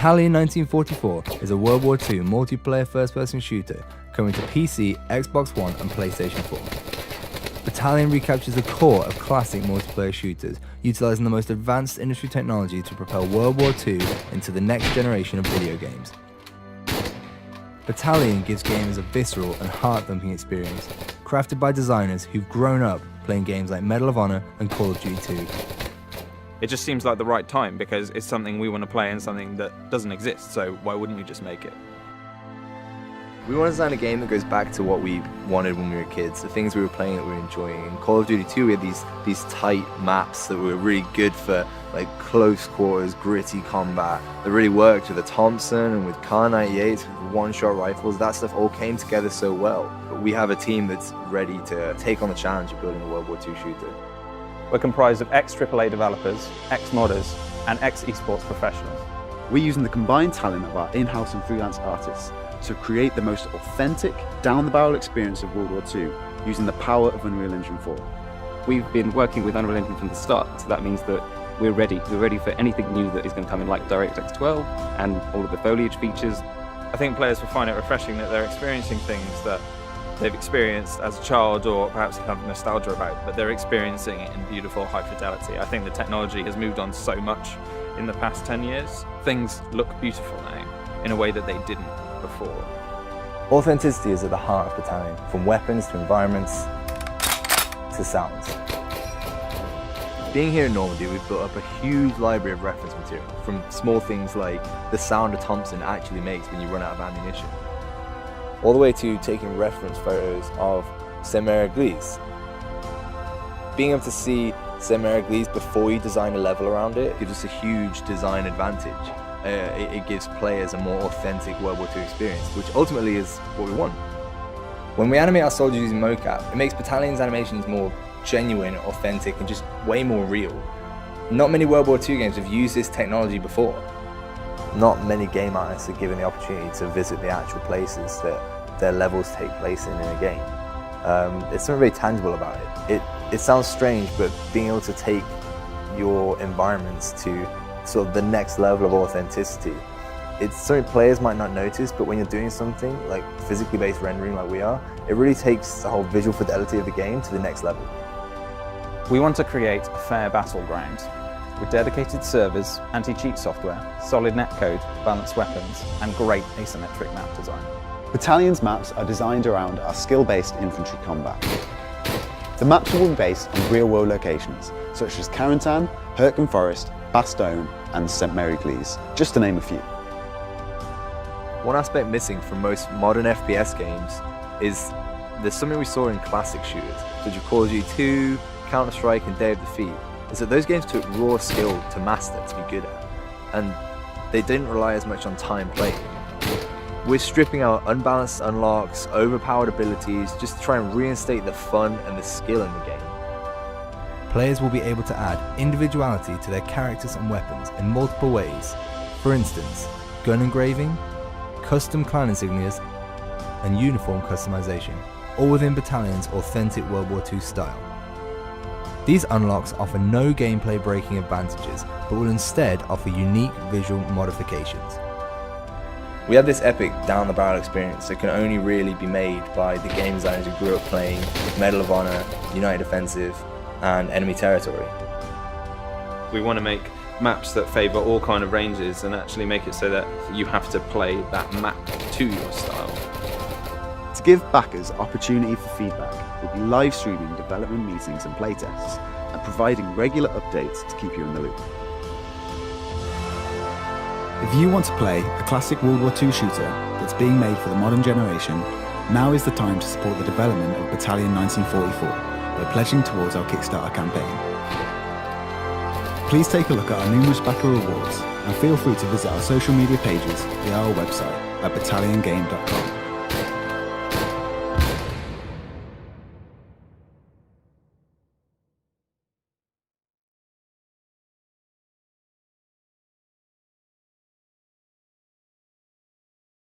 Battalion 1944 is a World War II multiplayer first-person shooter coming to PC, Xbox One and PlayStation 4. Battalion recaptures the core of classic multiplayer shooters, utilising the most advanced industry technology to propel World War II into the next generation of video games. Battalion gives gamers a visceral and heart-thumping experience, crafted by designers who've grown up playing games like Medal of Honor and Call of Duty 2. It just seems like the right time because it's something we want to play and something that doesn't exist, so why wouldn't we just make it? We want to design a game that goes back to what we wanted when we were kids, the things we were playing that we were enjoying. In Call of Duty 2 we had these tight maps that were really good for like close quarters, gritty combat, that really worked with the Thompson and with Kar 98s, with one-shot rifles. That stuff all came together so well. But we have a team that's ready to take on the challenge of building a World War II shooter. We're comprised of ex-AAA developers, ex-modders, and ex-esports professionals. We're using the combined talent of our in-house and freelance artists to create the most authentic, down-the-barrel experience of World War II using the power of Unreal Engine 4. We've been working with Unreal Engine from the start, so that means that we're ready. We're ready for anything new that is going to come in, like DirectX 12 and all of the foliage features. I think players will find it refreshing that they're experiencing things that they've experienced as a child or perhaps have nostalgia about, but they're experiencing it in beautiful high fidelity. I think the technology has moved on so much in the past 10 years. Things look beautiful now in a way that they didn't before. Authenticity is at the heart of Battalion, from weapons to environments to sounds. Being here in Normandy, we've built up a huge library of reference material, from small things like the sound a Thompson actually makes when you run out of ammunition, all the way to taking reference photos of Saint-Mère-Église. Being able to see Saint-Mère-Église before you design a level around it gives us a huge design advantage. It gives players a more authentic World War II experience, which ultimately is what we want. When we animate our soldiers using mocap, it makes Battalion's animations more genuine, authentic, and just way more real. Not many World War II games have used this technology before. Not many game artists are given the opportunity to visit the actual places that their levels take place in a game. It's something very tangible about it. It sounds strange, but being able to take your environments to sort of the next level of authenticity, it's something players might not notice, but when you're doing something like physically based rendering like we are, it really takes the whole visual fidelity of the game to the next level. We want to create a fair battleground with dedicated servers, anti-cheat software, solid netcode, balanced weapons, and great asymmetric map design. Battalion's maps are designed around our skill-based infantry combat. The maps will be based on real-world locations, such as Carentan, Hurtgen Forest, Bastogne, and Saint-Mère-Église, just to name a few. One aspect missing from most modern FPS games is there's something we saw in classic shooters, such as Call of Duty 2, Counter-Strike, and Day of Defeat, is that those games took raw skill to master, to be good at, and they didn't rely as much on time playing. We're stripping out unbalanced unlocks, overpowered abilities, just to try and reinstate the fun and the skill in the game. Players will be able to add individuality to their characters and weapons in multiple ways. For instance, gun engraving, custom clan insignias, and uniform customization, all within Battalion's authentic World War II style. These unlocks offer no gameplay breaking advantages, but will instead offer unique visual modifications. We have this epic down-the-barrel experience that can only really be made by the game designers who grew up playing Medal of Honor, United Defensive, and Enemy Territory. We want to make maps that favour all kind of ranges and actually make it so that you have to play that map to your style. To give backers opportunity for feedback, we'll be live streaming development meetings and playtests, and providing regular updates to keep you in the loop. If you want to play a classic World War II shooter that's being made for the modern generation, now is the time to support the development of Battalion 1944 by pledging towards our Kickstarter campaign. Please take a look at our numerous backer rewards and feel free to visit our social media pages via our website at battalionGame.com.